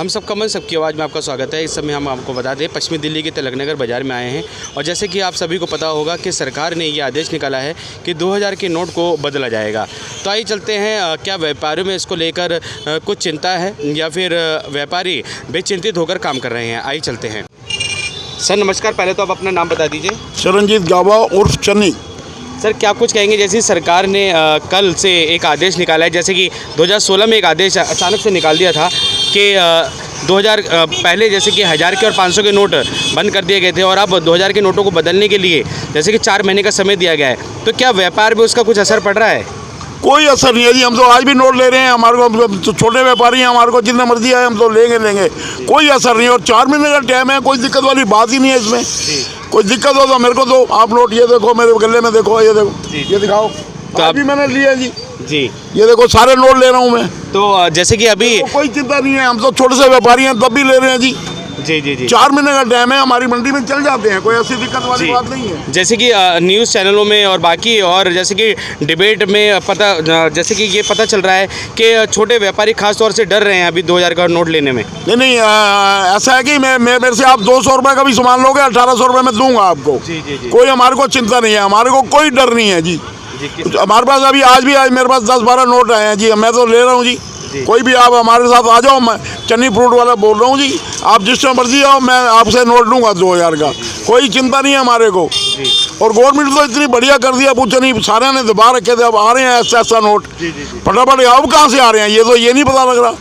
हम सबका मन सबकी आवाज़ में आपका स्वागत है। इस समय हम आपको बता दें पश्चिमी दिल्ली के तिलक नगर बाज़ार में आए हैं और जैसे कि आप सभी को पता होगा कि सरकार ने ये आदेश निकाला है कि 2000 के नोट को बदला जाएगा। तो आइए चलते हैं, क्या व्यापारियों में इसको लेकर कुछ चिंता है या फिर व्यापारी बेचिंतित होकर काम कर रहे हैं। आइए चलते हैं। सर नमस्कार, पहले तो आप अपना नाम बता दीजिए। चरणजीत गाबा उर्फ चन्नी। सर क्या कुछ कहेंगे, जैसे सरकार ने कल से एक आदेश निकाला है, जैसे कि 2016 में एक आदेश अचानक से निकाल दिया था कि 2000 पहले जैसे कि 1000 के और 500 के नोट बंद कर दिए गए थे और अब 2000 के नोटों को बदलने के लिए जैसे कि 4 महीने का समय दिया गया है। तो क्या व्यापार में उसका कुछ असर पड़ रहा है? कोई असर नहीं है जी, हम तो आज भी नोट ले रहे हैं। हमारे को तो छोटे व्यापारी हैं, हमारे को जितना मर्जी आए हम तो लेंगे। कोई असर नहीं। और 4 महीने का टाइम है, कोई दिक्कत वाली बात ही नहीं है इसमें। कोई दिक्कत हो तो मेरे को दो आप नोट। ये देखो मेरे गले में, देखो ये देखो, ये दिखाओ। तो अभी मैंने लिए जी, ये देखो सारे नोट ले रहा हूँ मैं। तो जैसे कि अभी तो कोई चिंता नहीं है, हम तो छोटे से व्यापारी हैं तब भी ले रहे हैं जी। जी 4 महीने का टाइम है, हमारी मंडी में चल जाते हैं, कोई ऐसी दिक्कत वाली बात नहीं है। जैसे कि न्यूज़ चैनलों में और बाकी और जैसे कि डिबेट में जैसे कि ये पता चल रहा है कि छोटे व्यापारी खास तौर से डर रहे हैं अभी 2000 का नोट लेने में। नहीं, ऐसा है कि मेरे से आप 200 रुपये का भी सामान लोगे, 1800 रुपये में दूंगा आपको। कोई हमारे को चिंता नहीं है, हमारे को कोई डर नहीं है जी। हमारे पास अभी आज मेरे पास 10-12 नोट आए हैं जी, मैं तो ले रहा हूँ जी। कोई भी आप हमारे साथ आ जाओ, मैं चन्नी फ्रूट वाला बोल रहा हूँ जी। आप जिस टाइम मर्जी आओ, मैं आपसे नोट लूँगा 2000 का। कोई चिंता नहीं है हमारे को। और गवर्नमेंट तो इतनी बढ़िया कर दिया, पूछो नहीं, सारे ने दबा रखे थे। अब आ रहे हैं ऐसा नोट फटाफट। अब कहाँ से आ रहे हैं ये नहीं पता लग रहा।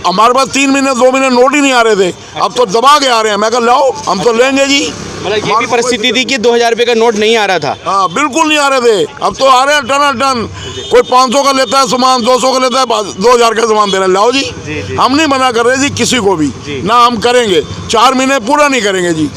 हमारे पास 3 महीने 2 महीने नोट ही नहीं आ रहे थे, अब तो दबा के आ रहे हैं। मैं कहा लाओ, हम तो लेंगे जी। मतलब ये भी परिस्थिति थी कि 2000 रुपये का नोट नहीं आ रहा था। हाँ बिल्कुल नहीं आ रहे थे, अब तो आ रहे हैं टन। कोई 500 का लेता है सामान, 200 का लेता है, 2000 का सामान दे रहे हैं। लाओ जी, हम नहीं मना कर रहे जी किसी को भी, ना हम करेंगे। 4 महीने पूरा नहीं करेंगे जी।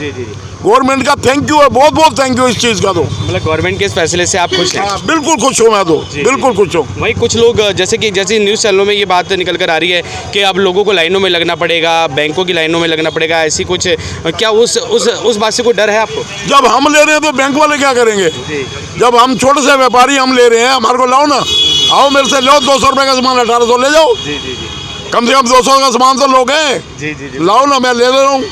गवर्नमेंट का थैंक यू है, बहुत बहुत थैंक यू इस चीज़ का। तो मतलब गवर्नमेंट के इस फैसले से आप खुश हैं? बिल्कुल खुश हूँ मैं तो, बिल्कुल खुश हूँ। वही कुछ लोग जैसे न्यूज़ चैनलों में ये बात निकल कर आ रही है कि अब लोगों को लाइनों में लगना पड़ेगा, बैंकों की लाइनों में लगना पड़ेगा, ऐसी कुछ, क्या उस बात से कोई डर है आपको? जब हम ले रहे हैं तो बैंक वाले क्या करेंगे? जब हम छोटे से व्यापारी हम ले रहे हैं, हमारे को लाओ ना, आओ मेरे से लो 200 रुपये का सामान, 1800 ले जाओ। कम से कम 200 का सामान तो लोगे, लाओ ना, मैं ले रहा हूँ।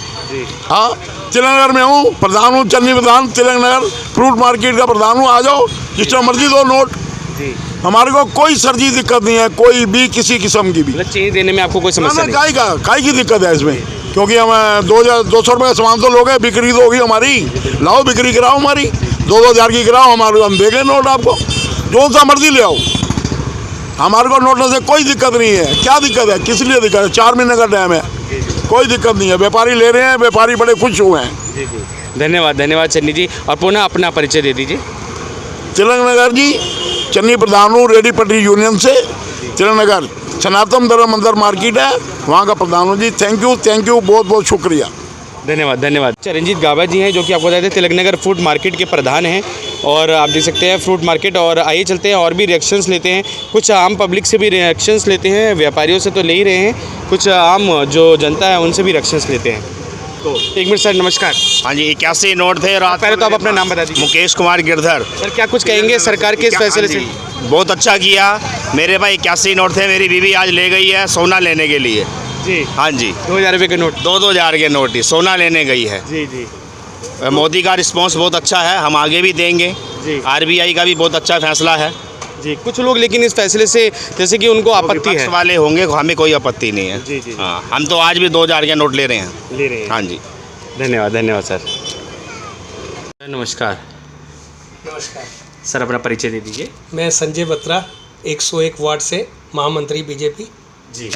हाँ, तिलक नगर में हूँ, प्रधान हूँ, चन्नी प्रधान, तिलक नगर फ्रूट मार्केट का प्रधान हूँ। आ जाओ, जिस टाइम मर्जी दो नोट। हमारे को कोई सर्जी दिक्कत नहीं है, कोई भी किसी किस्म की भी। चेंज देने में आपको कोई समस्या नहीं? काय की दिक्कत है इसमें? क्योंकि हम 200 रुपये का सामान तो लोगे, बिक्री तो होगी हमारी। लाओ बिक्री कराओ हमारी, 2-2000 की कराओ, हमारे हम देंगे नोट आपको, जो सा मर्जी ले आओ। हमारे को नोट से कोई दिक्कत नहीं है। क्या दिक्कत है, किस लिए दिक्कत है? 4 महीने का टाइम है, कोई दिक्कत नहीं है। व्यापारी ले रहे हैं, व्यापारी बड़े खुश हुए हैं। धन्यवाद चन्नी जी। और पुनः अपना परिचय दे दीजिए। तिलक नगर जी, चन्नी प्रधान हूँ, रेडी पटरी यूनियन से, तिलक नगर सनातन धर्म मंदिर मार्केट है, वहाँ का प्रधान हूँ जी। थैंक यू, बहुत बहुत शुक्रिया। धन्यवाद। चरणजीत गाबा जी हैं, जो कि आपको बताते हैं तिलक नगर फ्रूट मार्केट के प्रधान हैं। और आप देख सकते हैं फ्रूट मार्केट। और आइए चलते हैं और भी रिएक्शंस लेते हैं, कुछ आम पब्लिक से भी रिएक्शंस लेते हैं, व्यापारियों से तो ले ही रहे हैं, कुछ आम जो जनता है उनसे भी रिएक्शंस लेते हैं। तो 1 मिनट सर, नमस्कार। हाँ जी, 81 नोट थे रात। पहले तो आप अपना नाम बता दीजिए। मुकेश कुमार गिरधर। सर क्या कुछ कहेंगे सरकार के इस फैसले से? बहुत अच्छा किया। मेरे भाई 81 नोट थे, मेरी बीवी आज ले गई है सोना लेने के लिए जी। हाँ जी, 2000 रुपये के नोट, 2-2000 के नोट ही सोना लेने गई है जी। मोदी का रिस्पॉन्स बहुत अच्छा है, हम आगे भी देंगे जी। RBI का भी बहुत अच्छा फैसला है जी। कुछ लोग लेकिन इस फैसले से जैसे कि उनको आपत्ति है, वाले होंगे, हमें कोई आपत्ति नहीं है जी। हाँ, हम तो आज भी 2000 के नोट ले रहे हैं। हाँ जी, धन्यवाद सर। नमस्कार सर, अपना परिचय दे दीजिए। मैं संजय बत्रा, 101 वार्ड से महामंत्री बीजेपी जी।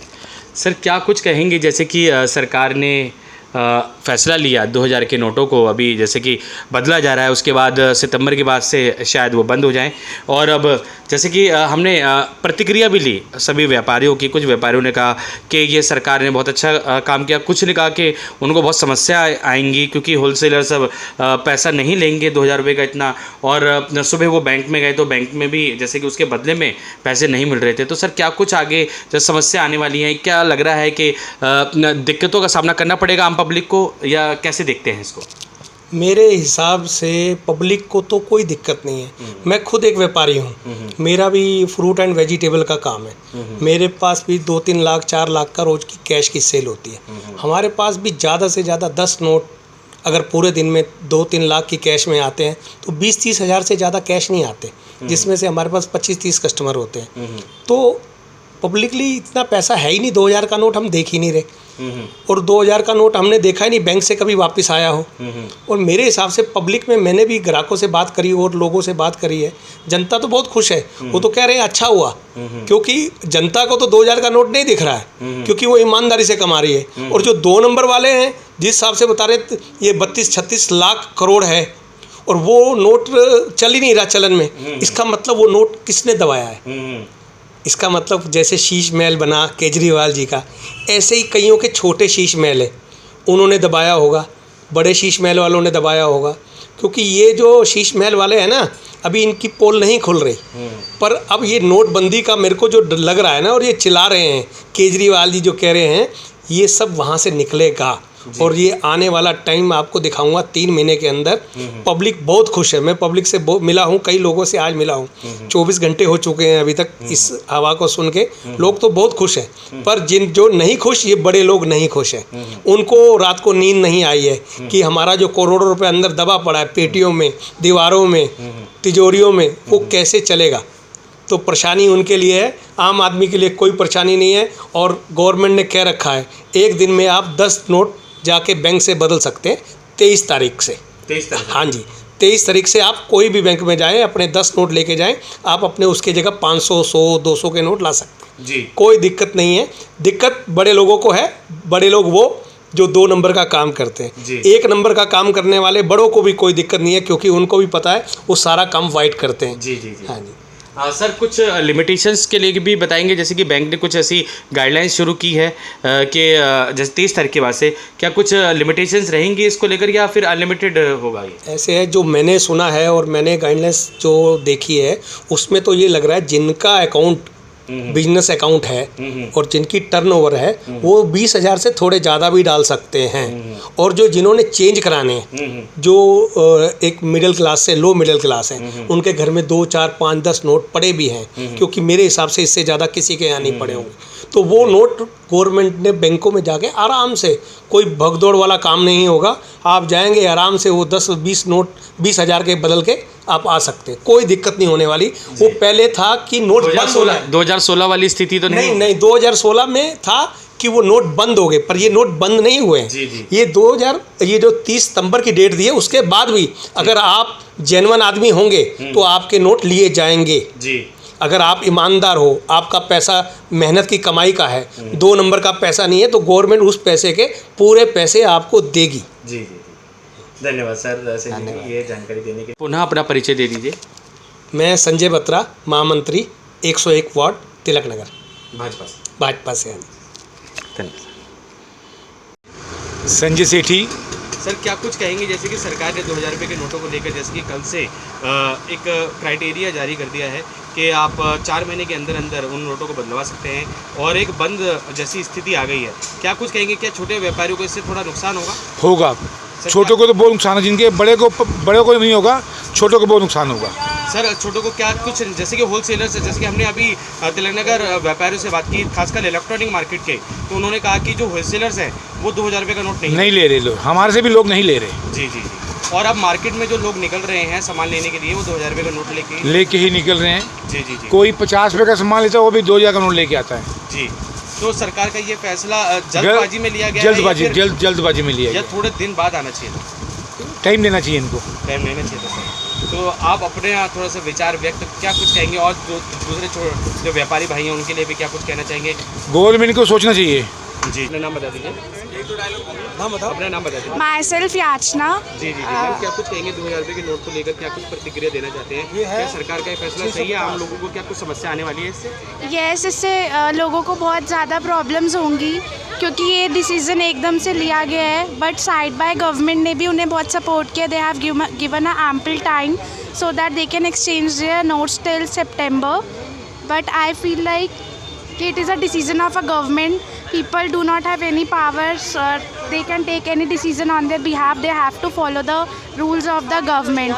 सर क्या कुछ कहेंगे, जैसे कि सरकार ने फ़ैसला लिया 2000 के नोटों को अभी जैसे कि बदला जा रहा है, उसके बाद सितंबर के बाद से शायद वो बंद हो जाएं। और अब जैसे कि हमने प्रतिक्रिया भी ली सभी व्यापारियों की। कुछ व्यापारियों ने कहा कि ये सरकार ने बहुत अच्छा काम किया, कुछ ने कहा कि उनको बहुत समस्या आएंगी क्योंकि होलसेलर सब पैसा नहीं लेंगे 2000 रुपये का इतना। और सुबह वो बैंक में गए तो बैंक में भी जैसे कि उसके बदले में पैसे नहीं मिल रहे थे। तो सर क्या कुछ आगे जो समस्या आने वाली है, क्या लग रहा है कि दिक्कतों का सामना करना पड़ेगा आम पब्लिक को, या कैसे देखते हैं इसको? मेरे हिसाब से पब्लिक को तो कोई दिक्कत नहीं है। मैं खुद एक व्यापारी हूँ, मेरा भी फ्रूट एंड वेजिटेबल का काम है। मेरे पास भी 2-3 लाख 4 लाख का रोज़ की कैश की सेल होती है। हमारे पास भी ज़्यादा से ज़्यादा 10 नोट अगर पूरे दिन में 2-3 लाख की कैश में आते हैं तो 20-30 हज़ार से ज़्यादा कैश नहीं आते, जिसमें से हमारे पास 25-30 कस्टमर होते हैं। तो पब्लिकली इतना पैसा है ही नहीं, 2000 का नोट हम देख ही नहीं रहे और 2000 का नोट हमने देखा ही नहीं बैंक से कभी वापस आया हो। और मेरे हिसाब से पब्लिक में मैंने भी ग्राहकों से बात करी और लोगों से बात करी है, जनता तो बहुत खुश है। वो तो कह रहे हैं अच्छा हुआ, क्योंकि जनता को तो 2000 का नोट नहीं दिख रहा है, क्योंकि वो ईमानदारी से कमा रही है। और जो 2 नंबर वाले हैं जिस हिसाब से बता रहे ये 32-36 लाख करोड़ है और वो नोट चल ही नहीं रहा चलन में, इसका मतलब वो नोट किसने दबाया है? इसका मतलब जैसे शीश महल बना केजरीवाल जी का, ऐसे ही कईयों के छोटे शीश महल है, उन्होंने दबाया होगा, बड़े शीश महल वालों ने दबाया होगा। क्योंकि ये जो शीश महल वाले हैं ना, अभी इनकी पोल नहीं खुल रही, पर अब ये नोटबंदी का मेरे को जो लग रहा है ना, और ये चिल्ला रहे हैं केजरीवाल जी जो कह रहे हैं, ये सब वहाँ से निकलेगा। और ये आने वाला टाइम आपको दिखाऊंगा 3 महीने के अंदर। पब्लिक बहुत खुश है, मैं पब्लिक से मिला हूँ, कई लोगों से आज मिला हूँ। 24 घंटे हो चुके हैं अभी तक इस हवा को सुन के, लोग तो बहुत खुश हैं। पर जो नहीं खुश, ये बड़े लोग नहीं खुश हैं। उनको रात को नींद नहीं आई है कि हमारा जो करोड़ों रुपये अंदर दबा पड़ा है पेटियों में, दीवारों में, तिजोरियों में, वो कैसे चलेगा। तो परेशानी उनके लिए है, आम आदमी के लिए कोई परेशानी नहीं है। और गवर्नमेंट ने कह रखा है एक दिन में आप 10 नोट जाके बैंक से बदल सकते हैं 23 तारीख से। 23 तारीख? हाँ जी, 23 तारीख से आप कोई भी बैंक में जाएं, अपने 10 नोट लेके जाएं, आप अपने उसके जगह 500, 100, 200 के नोट ला सकते हैं जी। कोई दिक्कत नहीं है। दिक्कत बड़े लोगों को है, बड़े लोग वो जो 2 नंबर का काम करते हैं। 1 नंबर का काम करने वाले बड़ों को भी कोई दिक्कत नहीं है, क्योंकि उनको भी पता है वो सारा काम वाइट करते हैं। जी जी जी। हाँ जी। सर कुछ लिमिटेशंस के लिए भी बताएंगे, जैसे कि बैंक ने कुछ ऐसी गाइडलाइंस शुरू की है कि जैसे 23 तारीख के बाद से क्या कुछ लिमिटेशंस रहेंगी इसको लेकर, या फिर अनलिमिटेड होगा ये? ऐसे है, जो मैंने सुना है और मैंने गाइडलाइंस जो देखी है उसमें तो ये लग रहा है जिनका अकाउंट बिजनेस अकाउंट है और जिनकी टर्नओवर है वो 20,000 से थोड़े ज़्यादा भी डाल सकते हैं। और जो जिन्होंने चेंज कराने हैं, जो एक मिडिल क्लास से लो मिडिल क्लास हैं, उनके घर में 2, 4, 5, 10 नोट पड़े भी हैं, क्योंकि मेरे हिसाब से इससे ज़्यादा किसी के यहाँ नहीं पड़े होंगे। तो वो नोट गवर्नमेंट ने बैंकों में जाके आराम से, कोई भगदौड़ वाला काम नहीं होगा, आप जाएंगे आराम से वो 10-20 नोट 20,000 के बदल के आप आ सकते हैं, कोई दिक्कत नहीं होने वाली। वो पहले था कि नोट बंद हो रहा 2016 वाली स्थिति तो नहीं 2016 में था कि वो नोट बंद हो गए, पर ये नोट बंद नहीं हुए हैं। ये जो 30 सितंबर की डेट दी है उसके बाद भी अगर आप जेन्युइन आदमी होंगे तो आपके नोट लिए जाएंगे जी। अगर आप ईमानदार हो, आपका पैसा मेहनत की कमाई का है, 2 नंबर का पैसा नहीं है, तो गवर्नमेंट उस पैसे के पूरे पैसे आपको देगी। जी जी। धन्यवाद सर ये जानकारी देने के लिए। पुनः अपना परिचय दे दीजिए। मैं संजय बत्रा, महामंत्री 101 वार्ड तिलक नगर, भाजपा से। धन्यवाद। संजय सेठी। सर क्या कुछ कहेंगे, जैसे कि सरकार ने 2000 रुपये के नोटों को लेकर जैसे कि कल से एक क्राइटेरिया जारी कर दिया है कि आप 4 महीने के अंदर अंदर उन नोटों को बदलवा सकते हैं, और एक बंद जैसी स्थिति आ गई है, क्या कुछ कहेंगे, क्या छोटे व्यापारियों को इससे थोड़ा नुकसान होगा? छोटों को तो बहुत नुकसान है, जिनके बड़े को नहीं होगा, छोटों को बहुत नुकसान होगा। सर छोटों को क्या कुछ, जैसे कि होलसेलर्स, जैसे कि हमने अभी तिलक नगर व्यापारियों से बात की, खासकर इलेक्ट्रॉनिक मार्केट के, तो उन्होंने कहा कि जो होलसेलर्स हैं वो 2000 रुपये का नोट नहीं ले रहे लोग, हमारे से भी लोग नहीं ले रहे। जी जी जी। और अब मार्केट में जो लोग निकल रहे हैं सामान लेने के लिए, वो 2000 रुपये का नोट लेके ही निकल रहे हैं। जी जी जी। कोई 50 रुपये का सामान लेता है, वो भी 2000 का नोट लेके आता है जी। तो सरकार का ये फैसला जल्दबाजी में लिया गया, जल्दबाजी में लिया गया, या थोड़े दिन बाद आना चाहिए? टाइम देना चाहिए इनको, टाइम लेना चाहिए सर। तो आप अपने यहाँ थोड़ा सा विचार व्यक्त क्या कुछ कहेंगे, और जो दूसरे जो व्यापारी भाई हैं उनके लिए भी क्या कुछ कहना चाहेंगे? गवर्नमेंट को सोचना चाहिए। जी, अपना नाम बता दीजिए। हाँ बताओ, अपना नाम बता दीजिए। माई सेल्फ याचना। जी जी जी। मैम क्या कुछ कहेंगे 2000 रुपये के नोट को लेकर, क्या कुछ प्रतिक्रिया देना चाहते हैं? क्या सरकार का ये फैसला सही है? आम लोगों को क्या कुछ समस्या आने वाली है इससे? यस, इससे लोगों को बहुत ज़्यादा प्रॉब्लम्स होंगी, क्योंकि ये डिसीज़न एकदम से लिया गया है, बट साइड बाय गवर्नमेंट ने भी उन्हें बहुत सपोर्ट किया। They have given a ample time so that they can exchange their notes till September, but I feel like it is a decision of a government people do not have any powers, they can take any decision on their behalf. They have to follow the rules of the government.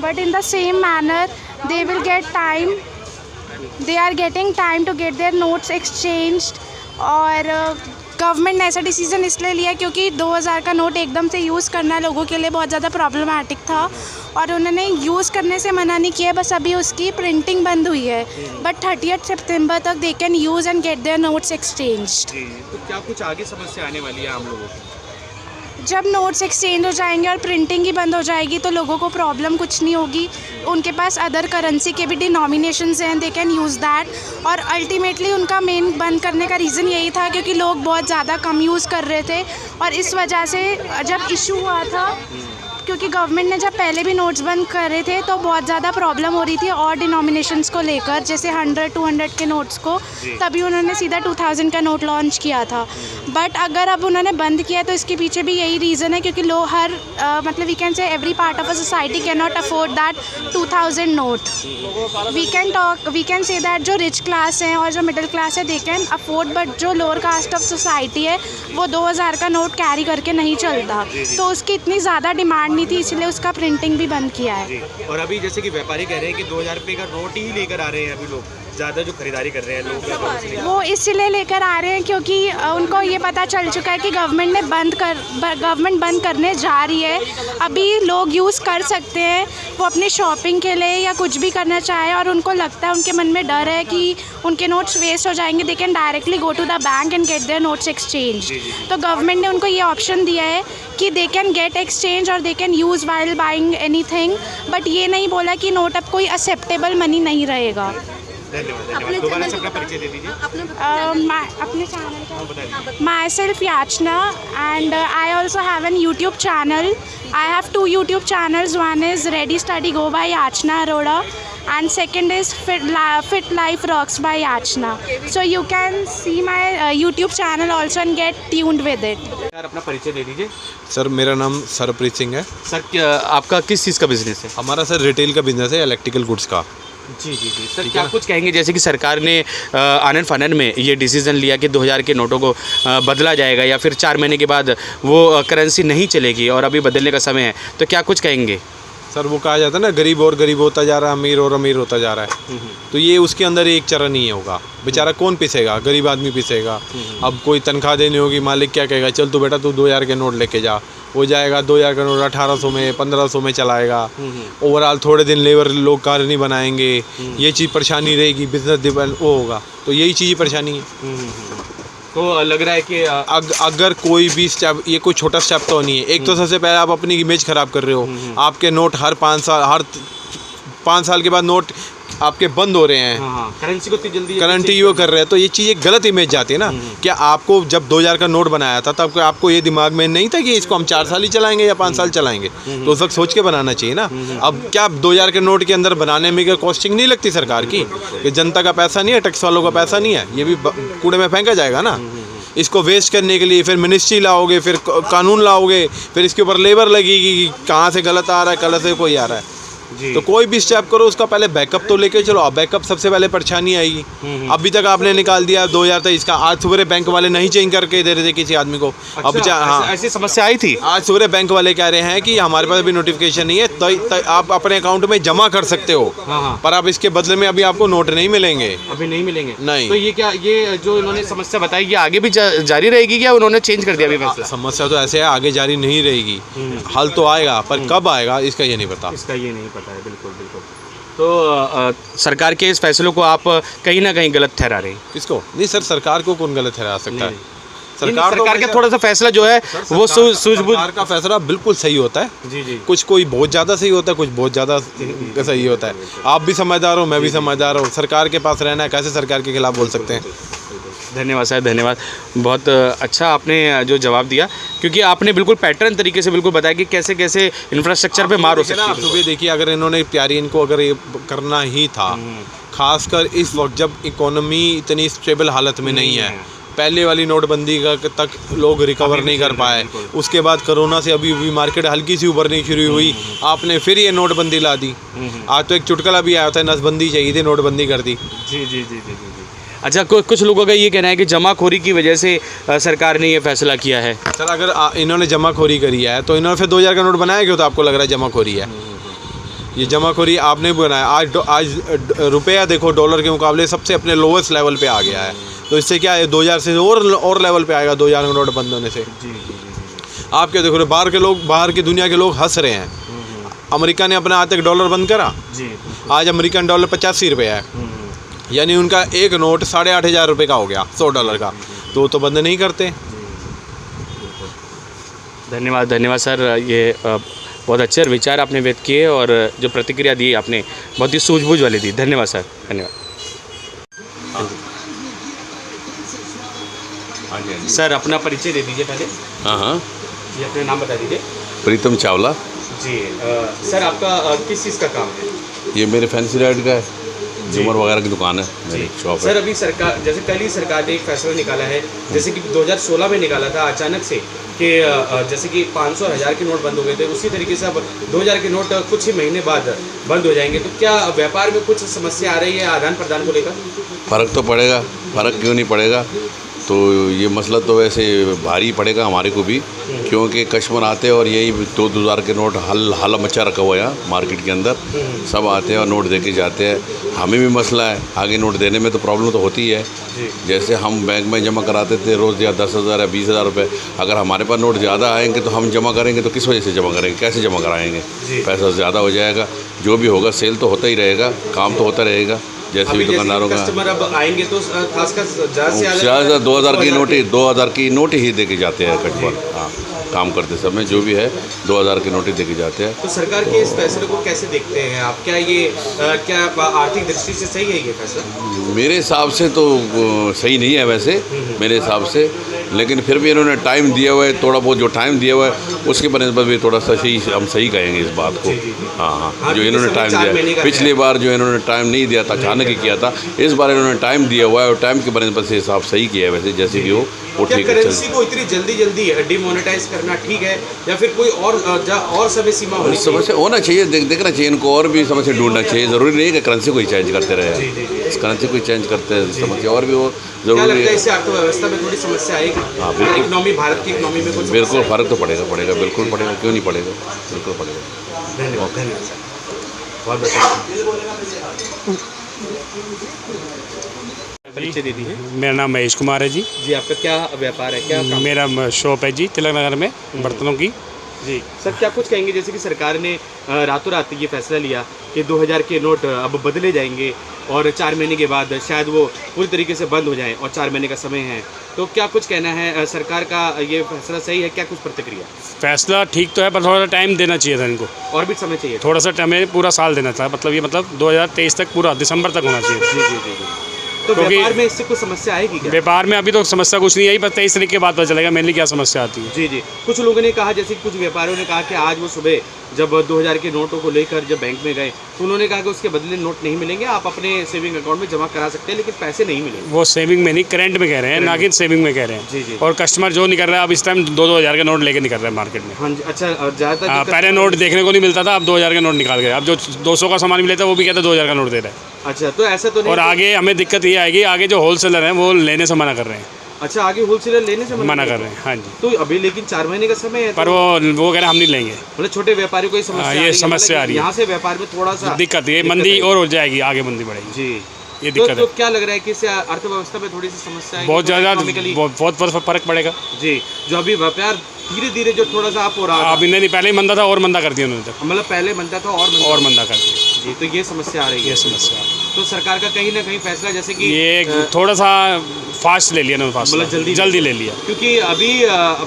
But in the same manner, they will get time. They are getting time to get their notes exchanged. और government ने ऐसा decision इसलिए लिया क्योंकि 2000 का note एकदम से use करना लोगों के लिए बहुत ज़्यादा प्रॉब्लमैटिक था और उन्होंने यूज़ करने से मना नहीं किया, बस अभी उसकी प्रिंटिंग बंद हुई है. बट 30 सितंबर तक they can use and get their notes exchanged. तो क्या कुछ आगे समस्या आने वाली है आम लोगों को? जब नोट्स एक्सचेंज हो जाएंगे और प्रिंटिंग ही बंद हो जाएगी तो लोगों को प्रॉब्लम कुछ नहीं होगी. उनके पास अदर करेंसी के भी डिनोमिनेशंस हैं, दे कैन यूज़ दैट. और अल्टीमेटली उनका मेन बंद करने का रीज़न यही था क्योंकि लोग बहुत ज़्यादा कम यूज़ कर रहे थे और इस वजह से जब इशू हुआ था, क्योंकि गवर्नमेंट ने जब पहले भी नोट्स बंद करे थे तो बहुत ज़्यादा प्रॉब्लम हो रही थी और डिनोमिनेशंस को लेकर, जैसे 100-200 के नोट्स को, तभी उन्होंने सीधा 2000 का नोट लॉन्च किया था. बट अगर अब उन्होंने बंद किया तो इसके पीछे भी यही रीज़न है क्योंकि लोग मतलब we can say every part of a society can not afford that 2000 note. We can say that जो रिच क्लास हैं और जो मिडिल क्लास है दे कैन अफोर्ड, बट जो लोअर कास्ट ऑफ सोसाइटी है वो 2000 का नोट कैरी करके नहीं चलता. तो उसकी इतनी ज़्यादा डिमांड नहीं थी, इसलिए उसका प्रिंटिंग भी बंद किया है. और अभी जैसे कि व्यापारी कह रहे हैं कि 2000 रुपये का नोट ही लेकर आ रहे हैं अभी लोग, ज़्यादा जो खरीदारी कर रहे हैं लोग, वो इसलिए लेकर आ रहे हैं क्योंकि उनको ये पता चल चुका है कि गवर्नमेंट बंद करने जा रही है. अभी लोग यूज़ कर सकते हैं, वो अपनी शॉपिंग के लिए या कुछ भी करना चाहे और उनको लगता है, उनके मन में डर है कि उनके नोट्स वेस्ट हो जाएंगे, they can directly go to the bank and get their notes exchange. तो गवर्नमेंट ने उनको ये ऑप्शन दिया है कि दे कैन गेट एक्सचेंज और दे can use while buying anything. But ये नहीं बोला कि नोट अब कोई एक्सेप्टेबल मनी नहीं रहेगा. धन्यवाद. दोबारा से अपना परिचय दे दीजिए. अपने channel myself Yachna and I also have an YouTube channel. I have 2 YouTube channels. One is ready study go by Yachna Arora and second is fit life rocks by Yachna. So you can see my YouTube channel also and get tuned with it. Sir अपना परिचय दे दीजिए. Sir मेरा नाम सरप्रीत सिंह है. Sir आपका किस चीज़ का बिजनेस है? हमारा सर रिटेल का बिजनेस है, इलेक्ट्रिकल गुड्स का. जी. सर क्या कुछ कहेंगे जैसे कि सरकार ने आनन फानन में ये डिसीज़न लिया कि 2000 के नोटों को बदला जाएगा या फिर 4 महीने के बाद वो करेंसी नहीं चलेगी और अभी बदलने का समय है, तो क्या कुछ कहेंगे? सर वो कहा जाता है ना, गरीब और गरीब होता जा रहा है, अमीर और अमीर होता जा रहा है. तो ये उसके अंदर एक चरण ही होगा. बेचारा कौन पिसेगा? गरीब आदमी पिसेगा. अब कोई तनख्वाह देनी होगी, मालिक क्या कहेगा, चल तू बेटा तू 2000 के नोट लेके जा. वो जाएगा 2000 का नोट 1800 में 1500 में चलाएगा. ओवरऑल थोड़े दिन लेबर लोग कार्य नहीं बनाएंगे. ये चीज़ परेशानी रहेगी, बिजनेस वो होगा. तो यही चीज़ परेशानी है. तो लग रहा है कि अगर कोई भी स्टेप, ये कोई छोटा स्टेप तो नहीं है. एक तो सबसे पहले आप अपनी इमेज ख़राब कर रहे हो. आपके नोट हर 5 साल के बाद नोट आपके बंद हो रहे हैं. करेंसी को जल्दी करंटी वो कर रहे हैं. तो ये चीज़ एक गलत इमेज जाती है ना. क्या आपको जब 2000 का नोट बनाया था तब आपको ये दिमाग में नहीं था कि इसको हम 4 साल ही चलाएंगे या 5 साल चलाएंगे? तो उस वक्त सोच के बनाना चाहिए ना. अब क्या 2000 के नोट के अंदर बनाने में क्या कॉस्टिंग नहीं लगती सरकार की? ये जनता का पैसा नहीं है, टैक्स वालों का पैसा नहीं है, ये भी कूड़े में फेंका जाएगा ना. इसको वेस्ट करने के लिए फिर मिनिस्ट्री लाओगे, फिर कानून लाओगे, फिर इसके ऊपर लेबर लगेगी कि कहाँ से गलत आ रहा है, कलर से कोई आ रहा है. तो कोई भी स्टेप करो उसका पहले बैकअप तो लेके चलो. अब बैकअप सबसे पहले परेशानी आएगी. अभी तक आपने निकाल दिया 2000 तक, इसका आज सुबह बैंक वाले नहीं चेंज करके दे रहे थे किसी आदमी को. अब हाँ, ऐसी समस्या आई थी. आज सुबह बैंक वाले कह रहे हैं कि हमारे पास अभी नोटिफिकेशन नहीं है, तो आप अपने अकाउंट में जमा कर सकते हो. पर अब इसके बदले में अभी आपको नोट नहीं मिलेंगे. अभी नहीं मिलेंगे? नहीं. तो ये जो इन्होंने समस्या बताई ये आगे भी जारी रहेगी क्या उन्होंने चेंज कर दिया अभी फैसला? समस्या तो ऐसे है, आगे जारी नहीं रहेगी. हल तो आएगा, पर कब आएगा इसका ये नहीं पता. इसका ये नहीं पता है. बिल्कुल. तो सरकार के इस फैसलों को आप कहीं ना कहीं गलत ठहरा रहे हैं. किसको? नहीं सर, सरकार को कौन गलत ठहरा सकता है? सरकार का थोड़ा सा फैसला जो है वो सूझबूझ का फैसला बिल्कुल सही होता है. जी. कुछ कोई बहुत ज़्यादा सही होता है, कुछ बहुत ज़्यादा सही होता है. आप भी समझदार हो, मैं भी समझदार हूँ. सरकार के पास रहना है, कैसे सरकार के खिलाफ बोल सकते हैं? धन्यवाद साहब, धन्यवाद. बहुत अच्छा आपने जो जवाब दिया, क्योंकि आपने बिल्कुल पैटर्न तरीके से बिल्कुल बताया कि कैसे कैसे इंफ्रास्ट्रक्चर पे मार हो सकती है. सुबह देखिए, अगर इन्होंने प्यारी इनको अगर ये करना ही था, खासकर इस वक्त जब इकोनॉमी इतनी स्टेबल हालत में नहीं है. पहले वाली नोटबंदी का तक लोग रिकवर नहीं कर पाए. उसके बाद कोरोना से अभी मार्केट हल्की सी उभरनी शुरू हुई. आपने फिर ये नोटबंदी ला दी. आज तो एक चुटकुला भी आया था, नसबंदी चाहिए थी, नोटबंदी कर दी. जी. अच्छा, कुछ लोगों का ये कहना है कि जमाखोरी की वजह से सरकार ने ये फैसला किया है। सर अगर इन्होंने जमाखोरी करी है तो इन्होंने फिर 2000 का नोट बनाया क्यों? तो आपको लग रहा है जमाखोरी है? ये जमाखोरी आपने बनाया। आज रुपया देखो डॉलर के मुकाबले सबसे अपने लोवेस्ट लेवल पे आ गया है, तो इससे क्या है 2000 से और लेवल पे आएगा 2000 का नोट बंद होने से। आप क्या देखो, बाहर की दुनिया के लोग हंस रहे हैं। अमेरिका ने अपना आज तक डॉलर बंद करा, आज अमेरिकन डॉलर 85 रुपये है, यानी उनका एक नोट 8500 रुपये का हो गया $100 का, तो बंद नहीं करते। धन्यवाद सर, ये बहुत अच्छे विचार आपने व्यक्त किए और जो प्रतिक्रिया दी आपने बहुत ही सूझबूझ वाली दी। धन्यवाद सर, धन्यवाद। सर अपना परिचय दे दीजिए पहले। हाँ, ये अपना नाम बता दीजिए। प्रीतम चावला। जी सर, आपका किस चीज़ का काम है? ये मेरे फैंसी राइड का है, झूमर वगैरह की दुकान है, मेरी शॉप है। सर अभी सरकार, जैसे कल ही सरकार ने एक फैसला निकाला है, जैसे कि 2016 में निकाला था अचानक से कि जैसे कि 500 1000 के नोट बंद हो गए थे, उसी तरीके से अब 2000 के नोट कुछ ही महीने बाद बंद हो जाएंगे। तो क्या व्यापार में कुछ समस्या आ रही है आदान प्रदान को लेकर? फ़र्क तो पड़ेगा, फ़र्क क्यों नहीं पड़ेगा। तो ये मसला तो वैसे भारी पड़ेगा हमारे को भी, क्योंकि कस्टमर आते हैं और यही 2000 के नोट हल्ला मचा रखा हुआ है यहाँ मार्केट के अंदर। सब आते हैं और नोट दे के जाते हैं। हमें भी मसला है, आगे नोट देने में तो प्रॉब्लम तो होती है। जैसे हम बैंक में जमा कराते थे रोज़ या 10,000 या 20,000 रुपये, अगर हमारे पास नोट ज़्यादा आएंगे तो हम जमा करेंगे तो किस वजह से जमा करेंगे, कैसे जमा कराएंगे? पैसा ज़्यादा हो जाएगा। जो भी होगा सेल तो होता ही रहेगा, काम तो होता रहेगा। जैसे भी दुकानदारों का कस्टमर अब आएंगे तो खासकर ज़्यादा 2000 की नोट ही दे के जाते हैं कस्टमर। हाँ, काम करते समय जो भी है 2000 की नोट ही दे के जाते हैं। तो सरकार के इस फैसले को कैसे देखते हैं आप? क्या ये क्या आर्थिक दृष्टि से सही है ये फैसला? मेरे हिसाब से तो सही नहीं है वैसे, मेरे हिसाब से, लेकिन फिर भी इन्होंने टाइम दिया हुआ है, थोड़ा बहुत जो टाइम दिया हुआ है उसके बनस्बत भी थोड़ा सा हम सही कहेंगे इस बात को। हाँ, जो इन्होंने टाइम दिया, पिछली बार जो इन्होंने टाइम नहीं दिया था, अचानक ही किया था, इस बार इन्होंने टाइम दिया हुआ है और टाइम के बनस्बत से हिसाब सही किया है। वैसे जैसे भी हो वो ठीक है। करेंसी को इतनी जल्दी डिमोनेटाइज करना ठीक है या फिर कोई और समय सीमा होनी चाहिए? समस्या होना चाहिए, देखना चाहिए इनको, और भी समस्या ढूंढना चाहिए। ज़रूरी नहीं है कि करेंसी को ही चेंज करते रहे, करेंसी को ही चेंज करते हैं, समस्या और भी वो जरूरी है। इससे अर्थव्यवस्था में थोड़ी समस्या आएगी? हाँ बिल्कुल, इकोनॉमी, भारत की इकोनॉमी में कुछ बिल्कुल फ़र्क तो पड़ेगा, बिल्कुल पड़ेगा, क्यों नहीं पड़ेगा, बिल्कुल पड़ेगा। धन्यवाद सर, बहुत बहुत परिचय दे दीजिए। मेरा नाम महेश कुमार है जी। आपका क्या व्यापार है, क्या काम? मेरा शॉप है जी तिलक नगर में बर्तनों की। जी सर, क्या कुछ कहेंगे जैसे कि सरकार ने रातों रात ये फैसला लिया कि 2000 के नोट अब बदले जाएंगे और 4 महीने के बाद शायद वो पूरी तरीके से बंद हो जाएं और 4 महीने का समय है, तो क्या कुछ कहना है सरकार का? ये फैसला सही है क्या? कुछ प्रतिक्रिया? फैसला ठीक तो है पर थोड़ा टाइम देना चाहिए था इनको, और भी समय चाहिए, थोड़ा सा टाइम, पूरा साल देना था। मतलब ये 2023 तक, पूरा दिसंबर तक होना चाहिए। जी। तो व्यापार में इससे कुछ समस्या आएगी क्या? व्यापार में अभी तो समस्या कुछ नहीं आई, पर 23 तारीख के बाद पता चलेगा मेनली क्या समस्या आती है। जी। कुछ लोगों ने कहा, जैसे कुछ व्यापारियों ने कहा कि आज वो सुबह जब 2000 के नोटों को लेकर जब बैंक में गए तो उन्होंने कहा कि उसके बदले नोट नहीं मिलेंगे, आप अपने सेविंग अकाउंट में जमा करा सकते हैं लेकिन पैसे नहीं मिलेंगे। वो सेविंग में नहीं, करंट में कह रहे हैं, ना कि सेविंग में कह रहे हैं। जी। और कस्टमर जो नहीं कर रहा है अब इस टाइम 2-2 का नोट लेके निकल रहा है मार्केट में। हाँ जी, अच्छा। ज़्यादातर पहले नोट देखने को नहीं मिलता था, अब 2000 का नोट निकाल गए। अब जो 200 का सामान मिले था वो भी कहता 2000 का नोट दे रहा है। अच्छा, तो ऐसा तो नहीं? और आगे हमें दिक्कत ये आएगी, आगे जो होलसेलर हैं वो लेने से मना कर रहे हैं। अच्छा, आगे होलसेलर लेने से मना कर रहे हैं। हाँ जी। तो अभी लेकिन 4 महीने का समय है, पर वो कह रहे हैं हम नहीं लेंगे। मतलब छोटे व्यापारियों को ये समस्या आ रही है। यहाँ से व्यापार में थोड़ा सा दिक्कत, ये मंदी और हो जाएगी, आगे मंदी बढ़ेगी जी। ये दिक्कत तो क्या लग रहा है कि इससे अर्थव्यवस्था में थोड़ी सी समस्या है? बहुत ज़्यादा, बहुत फर्क पड़ेगा जी। जो अभी व्यापार धीरे जो थोड़ा सा आप हो रहा अभी नहीं, पहले ही मंदा था और मंदा कर दिया उन्होंने तक, मतलब पहले मंदा था और मंदा कर दिया जी। तो ये समस्या आ रही है, ये समस्या। तो सरकार का कहीं ना कहीं फैसला जैसे कि ये थोड़ा सा फास्ट ले लिया ना, मतलब जल्दी ले लिया, क्योंकि अभी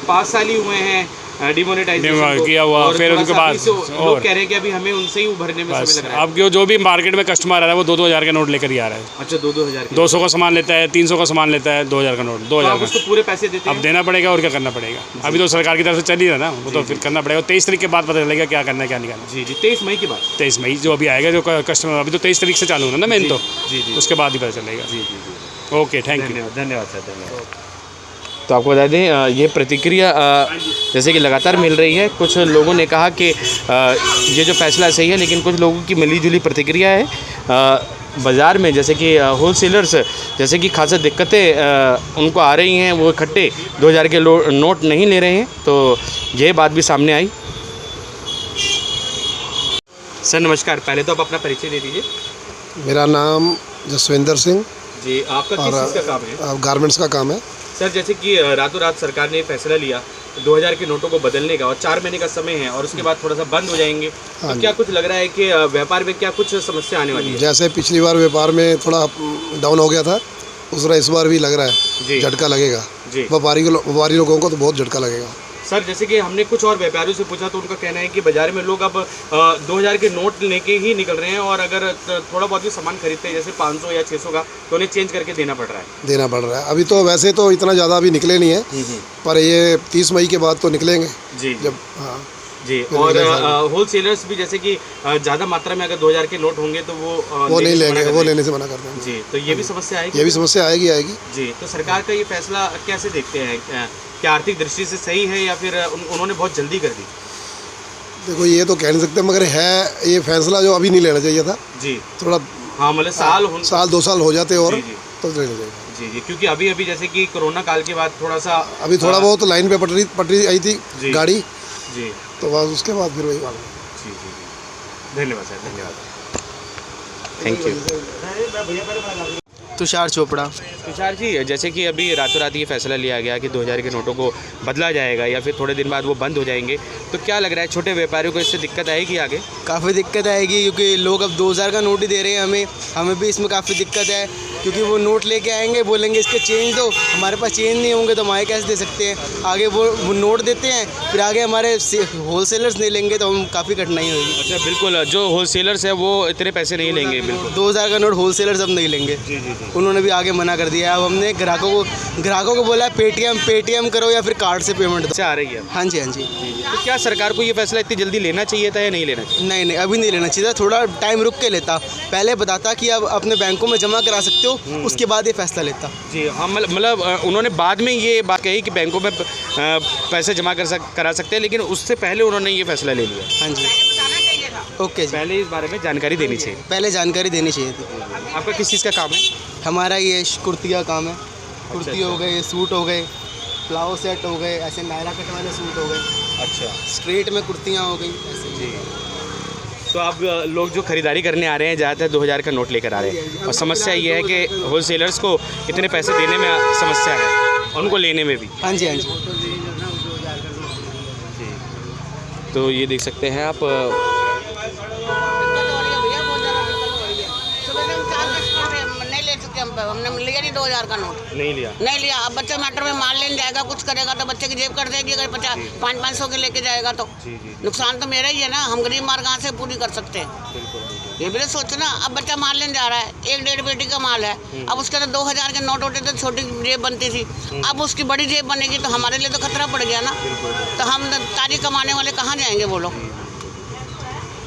5 साल ही हुए हैं डिमोनेटाइजेशन किया हुआ। फिर उनके बाद लोग कह रहे हैं कि अभी हमें उनसे ही उभरने में समय लग रहा है। अब जो भी मार्केट में कस्टमर आ रहा है वो 2-2 के नोट लेकर ही आ रहा है। अच्छा, 2-2 200 का सामान लेता है, 300 का सामान लेता है, 2000 का नोट, 2000 का पूरे पैसे देते हैं। अब देना पड़ेगा और क्या करना पड़ेगा। अभी तो सरकार की तरफ से चल ही रहा ना, वो तो फिर करना पड़ेगा। 23 तारीख के बाद पता चलेगा क्या करना है क्या नहीं करना। जी। 23 मई के बाद, 23 मई जो अभी आएगा, जो कस्टमर अभी तो 23 तारीख से चालू होना ना मेन, तो उसके बाद ही पता चलेगा। जी। ओके, थैंक यू, धन्यवाद सर, धन्यवाद। तो आपको बता दें ये प्रतिक्रिया जैसे कि लगातार मिल रही है। कुछ लोगों ने कहा कि ये जो फैसला सही है, लेकिन कुछ लोगों की मिली जुली प्रतिक्रिया है। बाज़ार में जैसे कि होलसेलर्स जैसे कि खासा दिक्कतें उनको आ रही हैं, वो इकट्ठे 2000 के नोट नहीं ले रहे हैं, तो ये बात भी सामने आई। सर नमस्कार, पहले तो आप अपना परिचय दे दीजिए। मेरा नाम जसविंदर सिंह जी, आपका किस चीज़ का काम है? गारमेंट्स का काम है। सर जैसे कि रातों रात सरकार ने फैसला लिया 2000 के नोटों को बदलने का, और 4 महीने का समय है और उसके बाद थोड़ा सा बंद हो जाएंगे, तो क्या कुछ लग रहा है कि व्यापार में क्या कुछ समस्या आने वाली है? जैसे पिछली बार व्यापार में थोड़ा डाउन हो गया था, उस तरह इस बार भी लग रहा है झटका लगेगा जी। व्यापारी लोगों को तो बहुत झटका लगेगा। सर जैसे कि हमने कुछ और व्यापारियों से पूछा तो उनका कहना है कि बाजार में लोग अब 2000 के नोट लेके ही निकल रहे हैं, और अगर थोड़ा बहुत भी सामान खरीदते हैं जैसे 500 या 600 का, तो उन्हें चेंज करके देना पड़ रहा है। अभी तो वैसे तो इतना ज़्यादा अभी निकले नहीं है, पर ये 30 मई के बाद तो निकलेंगे जी जब। हाँ जी, और होलसेलर्स भी जैसे कि ज़्यादा मात्रा में अगर 2000 के नोट होंगे तो वो नहीं लेंगे, वो लेने से मना कर देंगे जी, तो ये भी समस्या आएगी। ये भी समस्या आएगी जी। तो सरकार का ये फैसला कैसे देखते हैं, क्या आर्थिक दृष्टि से सही है या फिर उन्होंने बहुत जल्दी कर दी? देखो ये तो कह नहीं सकते, मगर है ये फैसला जो अभी नहीं लेना चाहिए था जी। थोड़ा हाँ, मतलब साल 2 साल हो जाते और तो लेना चाहिए जी जी, क्योंकि अभी अभी जैसे कि कोरोना काल के बाद थोड़ा सा अभी थोड़ा बहुत लाइन पे पटरी आई थी गाड़ी जी, तो बस उसके बाद फिर वही जी जी। धन्यवाद सर, धन्यवाद, थैंक यू। तुषार चोपड़ा। तुषार जी, जैसे कि अभी रातों रात ये फैसला लिया गया कि 2000 के नोटों को बदला जाएगा या फिर थोड़े दिन बाद वो बंद हो जाएंगे, तो क्या लग रहा है छोटे व्यापारियों को इससे दिक्कत आएगी आगे? काफ़ी दिक्कत आएगी, क्योंकि लोग अब 2000 का नोट ही दे रहे हैं हमें भी इसमें काफ़ी दिक्कत है, क्योंकि वो नोट लेके आएंगे, बोलेंगे इसके चेंज दो, हमारे पास चेंज नहीं होंगे तो हम आगे कैसे दे सकते हैं? आगे वो नोट देते हैं, फिर आगे हमारे होलसेलर्स नहीं लेंगे तो हम काफ़ी कठिनाई होगी। अच्छा, बिल्कुल, जो होलसेलर्स है वो इतने पैसे नहीं लेंगे, बिल्कुल 2000 का नोट होलसेलर्स अब नहीं लेंगे। जी जी जी। उन्होंने भी आगे मना कर दिया है। अब हमने ग्राहकों को बोला पेटीएम करो या फिर कार्ड से पेमेंट दो। आ रही है? हाँ जी, हाँ जी। तो क्या सरकार को ये फैसला इतनी जल्दी लेना चाहिए था या नहीं लेना चाहिए? नहीं, अभी नहीं लेना चाहिए था, थोड़ा टाइम रुक के लेता, पहले बताता कि अब अपने बैंकों में जमा करा सकते हो, उसके बाद ये फैसला लेता। जी हाँ, मतलब उन्होंने बाद में ये बात कही कि बैंकों में पैसे जमा करा सकते हैं, लेकिन उससे पहले उन्होंने ये फैसला ले लिया। हाँ जी, ओके जी। पहले इस बारे में जानकारी देनी चाहिए। पहले जानकारी देनी चाहिए थी। आपका किस चीज़ का काम है? हमारा ये कुर्ती का काम है। कुर्ती हो गए, सूट हो गए, प्लाजो सेट हो गए, ऐसे नायरा कट वाले सूट हो गए। अच्छा, स्ट्रेट में कुर्तियाँ हो गई ऐसे जी। तो अब लोग जो खरीदारी करने आ रहे हैं ज़्यादातर 2000 का नोट लेकर आ रहे हैं, और समस्या ये है कि होलसेलर्स को इतने पैसे देने में समस्या है, उनको लेने में भी। हाँ जी, हाँ जी। तो ये देख सकते हैं आप, हमने लिया नहीं 2000 का नोट, नहीं लिया। अब बच्चा मैटर में माल लेने जाएगा, कुछ करेगा तो बच्चे की जेब कर देगी, अगर 500 के लेके जाएगा तो नुकसान तो मेरा ही है ना। हम गरीब मार कहाँ से पूरी कर सकते हैं? ये भी सोचो ना। अब बच्चा माल लेने जा रहा है, 1-1.5 पेटी का माल है, अब उसके तो 2000 के नोट होते थे, छोटी जेब बनती थी, अब उसकी बड़ी जेब बनेगी तो हमारे लिए तो खतरा पड़ गया ना। तो हम ताजी कमाने वाले कहाँ जाएंगे बोलो?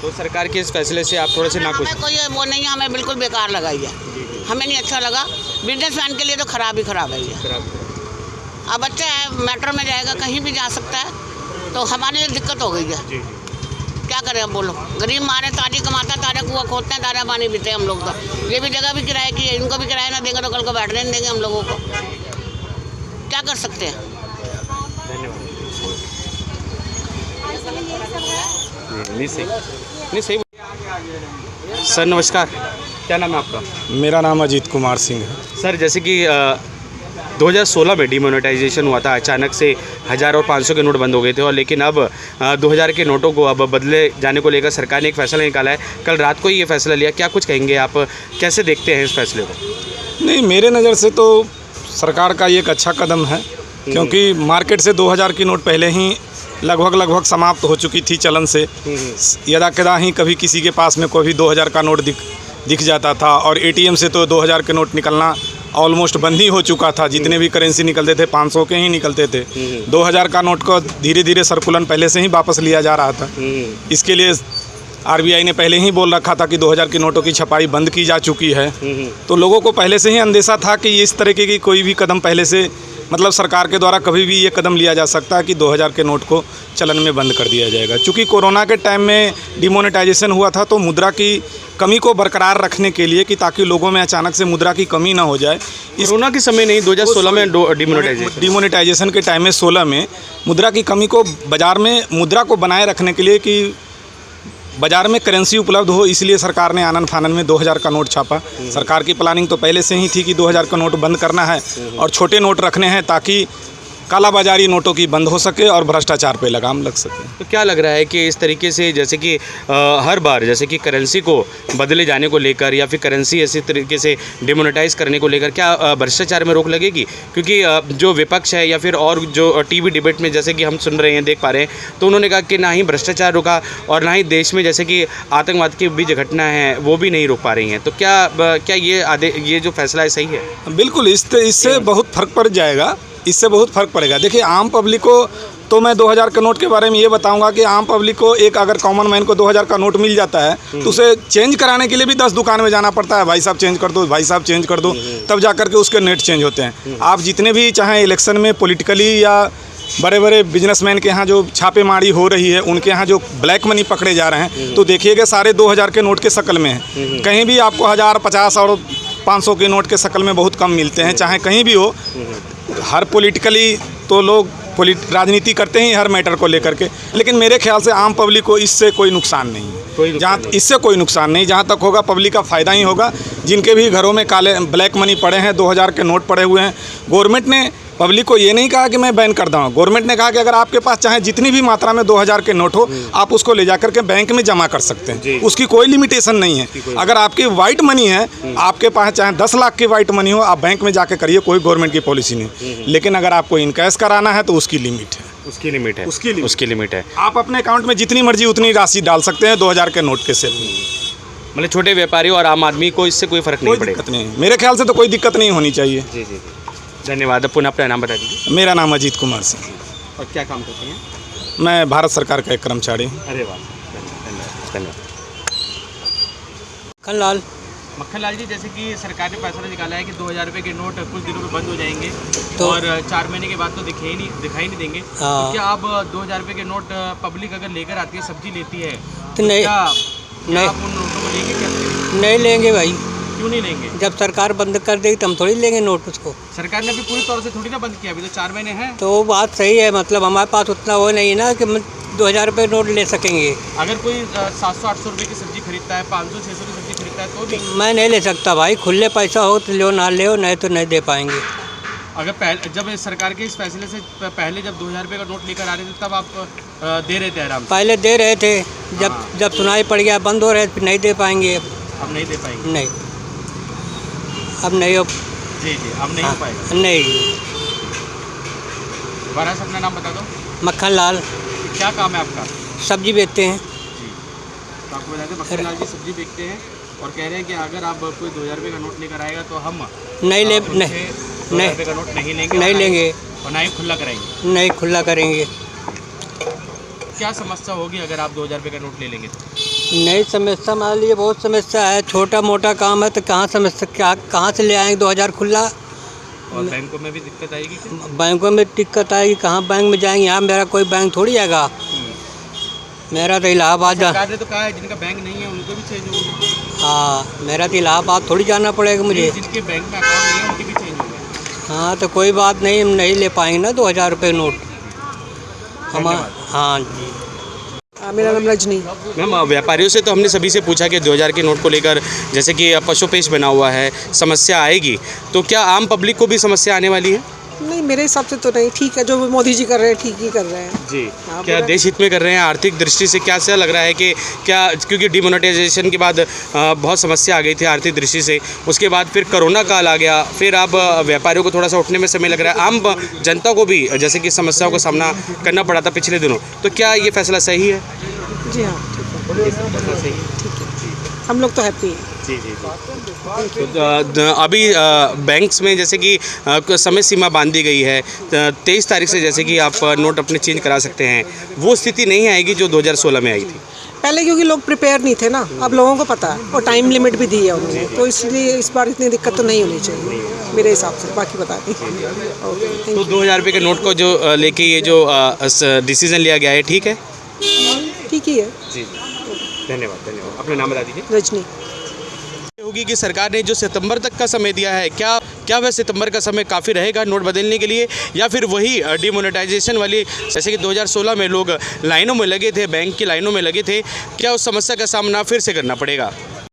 तो सरकार के इस फैसले से आप थोड़े से नाखुश? कोई वो नहीं है, हमें बिल्कुल बेकार लगा है, हमें नहीं अच्छा लगा। बिजनेसमैन के लिए तो खराब ही खराब है ये। अब बच्चा है, मेट्रो में जाएगा, कहीं भी जा सकता है, तो हमारे लिए दिक्कत हो गई है। क्या करें अब बोलो? गरीब मारे ताजी कमाता, तारा कुआं खोदते हैं, तारा पानी पीते हैं हम लोग। तो ये भी जगह भी किराए की है, इनको भी किराया ना देंगे तो कल को बैठने नहीं देंगे हम लोगों को। क्या कर सकते हैं? नहीं सही। सर नमस्कार, क्या नाम है आपका? मेरा नाम अजीत कुमार सिंह है। सर जैसे कि 2016 में डिमोनेटाइजेशन हुआ था, अचानक से 1000 और 500 के नोट बंद हो गए थे, और लेकिन अब 2000 के नोटों को अब बदले जाने को लेकर सरकार ने एक फ़ैसला निकाला है। कल रात को ही ये फैसला लिया, क्या कुछ कहेंगे आप, कैसे देखते हैं इस फैसले को? नहीं, मेरे नज़र से तो सरकार का ये एक अच्छा कदम है, क्योंकि मार्केट से 2000 की नोट पहले ही लगभग समाप्त हो चुकी थी चलन से। यदा कदा ही कभी किसी के पास में कोई भी 2000 का नोट दिख जाता था, और एटीएम से तो 2000 के नोट निकलना ऑलमोस्ट बंद ही हो चुका था। जितने भी करेंसी निकलते थे 500 के ही निकलते थे। 2000 का नोट को धीरे धीरे सर्कुलन पहले से ही वापस लिया जा रहा था। इसके लिए आरबीआई ने पहले ही बोल रखा था कि 2000 के नोटों की छपाई बंद की जा चुकी है। तो लोगों को पहले से ही अंदेशा था कि इस तरीके की कोई भी कदम पहले से मतलब सरकार के द्वारा कभी भी ये कदम लिया जा सकता है कि 2000 के नोट को चलन में बंद कर दिया जाएगा। चूँकि कोरोना के टाइम में डिमोनेटाइजेशन हुआ था, तो मुद्रा की कमी को बरकरार रखने के लिए कि ताकि लोगों में अचानक से मुद्रा की कमी ना हो जाए, कोरोना के समय नहीं, 2016 में डिमोनेटाइजेशन के टाइम में 16 में मुद्रा की कमी को बाज़ार में मुद्रा को बनाए रखने के लिए कि बाज़ार में करेंसी उपलब्ध हो, इसलिए सरकार ने आनन फानन में 2000 का नोट छापा। सरकार की प्लानिंग तो पहले से ही थी कि 2000 का नोट बंद करना है और छोटे नोट रखने हैं ताकि कालाबाजारी नोटों की बंद हो सके और भ्रष्टाचार पे लगाम लग सके। तो क्या लग रहा है कि इस तरीके से जैसे कि हर बार जैसे कि करेंसी को बदले जाने को लेकर या फिर करेंसी ऐसी तरीके से डिमोनेटाइज करने को लेकर क्या भ्रष्टाचार में रोक लगेगी? क्योंकि जो विपक्ष है या फिर और जो टीवी डिबेट में जैसे कि हम सुन रहे हैं, देख पा रहे हैं, तो उन्होंने कहा कि ना ही भ्रष्टाचार रुका और ना ही देश में जैसे कि आतंकवाद की भी जो घटना है वो भी नहीं रोक पा रही हैं। तो क्या ये जो फैसला है सही है? बिल्कुल, इससे बहुत फ़र्क पड़ जाएगा, इससे बहुत फ़र्क पड़ेगा। देखिए, आम पब्लिक को तो मैं 2000 के नोट के बारे में ये बताऊंगा कि आम पब्लिक को एक अगर कॉमन मैन को 2000 का नोट मिल जाता है तो उसे चेंज कराने के लिए भी 10 दुकान में जाना पड़ता है। भाई साहब चेंज कर दो, भाई साहब चेंज कर दो, तब जा कर के उसके नेट चेंज होते हैं। आप जितने भी चाहे इलेक्शन में पॉलिटिकली या बड़े बड़े बिजनेसमैन के यहाँ जो छापेमारी हो रही है, उनके यहाँ जो ब्लैक मनी पकड़े जा रहे हैं, तो देखिएगा सारे 2000 के नोट के शक्ल में हैं। कहीं भी आपको 1000, 50 और 500 के नोट के शक्ल में बहुत कम मिलते हैं, चाहे कहीं भी हो। हर पॉलिटिकली तो लोग राजनीति करते हैं हर मैटर को लेकर के, लेकिन मेरे ख्याल से आम पब्लिक को इससे कोई नुकसान नहीं है। इससे कोई नुकसान नहीं, जहाँ तक होगा पब्लिक का फ़ायदा ही होगा। जिनके भी घरों में काले ब्लैक मनी पड़े हैं, 2000 के नोट पड़े हुए हैं, गवर्नमेंट ने पब्लिक को ये नहीं कहा कि मैं बैन कर दूँ। गवर्नमेंट ने कहा कि अगर आपके पास चाहे जितनी भी मात्रा में 2000 के नोट हो, आप उसको ले जाकर के बैंक में जमा कर सकते हैं, उसकी कोई लिमिटेशन नहीं है। अगर आपकी वाइट मनी है, आपके पास चाहे 10 लाख की वाइट मनी हो, आप बैंक में जाकर करिए, कोई गवर्नमेंट की पॉलिसी नहीं। लेकिन अगर आपको इनकैश कराना है तो उसकी लिमिट है, उसकी लिमिट है। आप अपने अकाउंट में जितनी मर्जी उतनी राशि डाल सकते हैं 2000 के नोट के से। मतलब छोटे व्यापारियों और आम आदमी को इससे कोई फ़र्क नहीं पड़ेगा? नहीं, मेरे ख्याल से तो कोई दिक्कत नहीं होनी चाहिए। जी। धन्यवाद। पुनः अपना नाम बता दीजिए। मेरा नाम अजीत कुमार सिंह। और क्या काम करते हैं? मैं भारत सरकार का एक कर्मचारी हूँ। अरे वाह, धन्यवाद। मक्खन लाल जी, जैसे कि सरकार ने फैसला निकाला है कि 2000 रुपये के नोट कुछ दिनों में बंद हो जाएंगे तो और 4 महीने के बाद तो दिखाई नहीं देंगे। तो क्या अब 2000 रुपये के नोट पब्लिक अगर लेकर आती है, सब्जी लेती है, तो नहीं आप उन नोटों को लेंगे? क्या नहीं लेंगे भाई। क्यों नहीं लेंगे? जब सरकार बंद कर देगी तो हम थोड़ी लेंगे नोट उसको। सरकार ने अभी पूरी तौर से थोड़ी ना बंद किया, अभी तो 4 महीने हैं। तो बात सही है, मतलब हमारे पास उतना वो नहीं है ना कि 2000 रुपये नोट ले सकेंगे। अगर कोई 700-800 रुपये की सब्जी खरीदता है, 500-600 की सब्जी खरीदता है तो भी मैं नहीं ले सकता भाई। खुले पैसा हो तो लो, ना ले, नहीं तो नहीं दे पाएंगे। अगर जब सरकार के इस फैसले से पहले जब 2000 रुपये का नोट लेकर आ रहे थे तब आप दे रहे थे आराम से? पहले दे रहे थे, जब सुनाई पड़ गया बंद हो रहे फिर नहीं दे पाएंगे। अब नहीं दे पाएंगे? नहीं, अब नहीं हो। जी, अब नहीं हो पाएगा। नहीं। दोबारा से अपना नाम बता दो। मक्खन लाल। क्या काम है आपका? सब्जी बेचते हैं। जी, तो आपको बता दें मक्खन लाल जी सब्जी बेचते हैं और कह रहे हैं कि अगर आप कोई 2000 रुपये का नोट लेकर आएगा तो हम नहीं ले, 2000 रुपये का नोट नहीं लेंगे, और ना ही खुला कराएंगे। नहीं खुला करेंगे। क्या समस्या होगी अगर आप 2000 रुपये का नोट ले लेंगे? नहीं, समस्या हमारे लिए बहुत समस्या है। छोटा मोटा काम है तो कहाँ से ले आएंगे 2000 खुला? और बैंकों में भी दिक्कत आएगी? बैंकों में दिक्कत आएगी, कहाँ बैंक में जाएंगे? यहाँ मेरा कोई बैंक थोड़ी आएगा, मेरा तो इलाहाबाद। सरकार ने तो कहा है जिनका बैंक नहीं है उनको भी चेंज होगा। हाँ, मेरा तो इलाहाबाद थोड़ी जाना पड़ेगा मुझे। जिनके बैंक में अकाउंट नहीं है उनके भी चेंज होगा। हाँ, तो कोई बात नहीं, हम नहीं ले पाएंगे ना 2000 रुपये नोट हम। हाँ जी। मेरा नाम रजनी। मैम, व्यापारियों से तो हमने सभी से पूछा कि 2000 के नोट को लेकर जैसे कि पशुपेश बना हुआ है, समस्या आएगी, तो क्या आम पब्लिक को भी समस्या आने वाली है? नहीं, मेरे हिसाब से तो नहीं। ठीक है, जो मोदी जी कर रहे हैं ठीक ही कर रहे हैं। जी। क्या देश हित में कर रहे हैं? आर्थिक दृष्टि से क्या सा लग रहा है कि क्या, क्योंकि डिमोनेटाइजेशन के बाद बहुत समस्या आ गई थी आर्थिक दृष्टि से, उसके बाद फिर कोरोना काल आ गया, फिर अब व्यापारियों को थोड़ा सा उठने में समय लग रहा है, आम जनता को भी जैसे कि समस्याओं का सामना करना पड़ा था पिछले दिनों, तो क्या ये फैसला सही है? जी हाँ, ठीक है। हम लोग तो हैप्पी हैं। जी। तो अभी बैंक्स में जैसे कि समय सीमा बांधी गई है, 23 तारीख से जैसे कि आप नोट अपने चेंज करा सकते हैं, वो स्थिति नहीं आएगी जो 2016 में आई थी? पहले क्योंकि लोग प्रिपेयर नहीं थे ना, अब लोगों को पता है और टाइम लिमिट भी दी है उन्होंने, तो इसलिए इस बार इतनी दिक्कत तो नहीं होनी चाहिए मेरे हिसाब से। बाकी बता दें। तो 2000 रुपये के नोट को जो लेके ये जो डिसीजन लिया गया है, ठीक है? ठीक ही है जी, धन्यवाद धन्यवाद। अपना नाम बता दीजिए। रजनी। होगी कि सरकार ने जो सितंबर तक का समय दिया है, क्या वह सितंबर का समय काफ़ी रहेगा नोट बदलने के लिए, या फिर वही डिमोनेटाइजेशन वाली, जैसे कि 2016 में लोग लाइनों में लगे थे, बैंक की लाइनों में लगे थे, क्या उस समस्या का सामना फिर से करना पड़ेगा?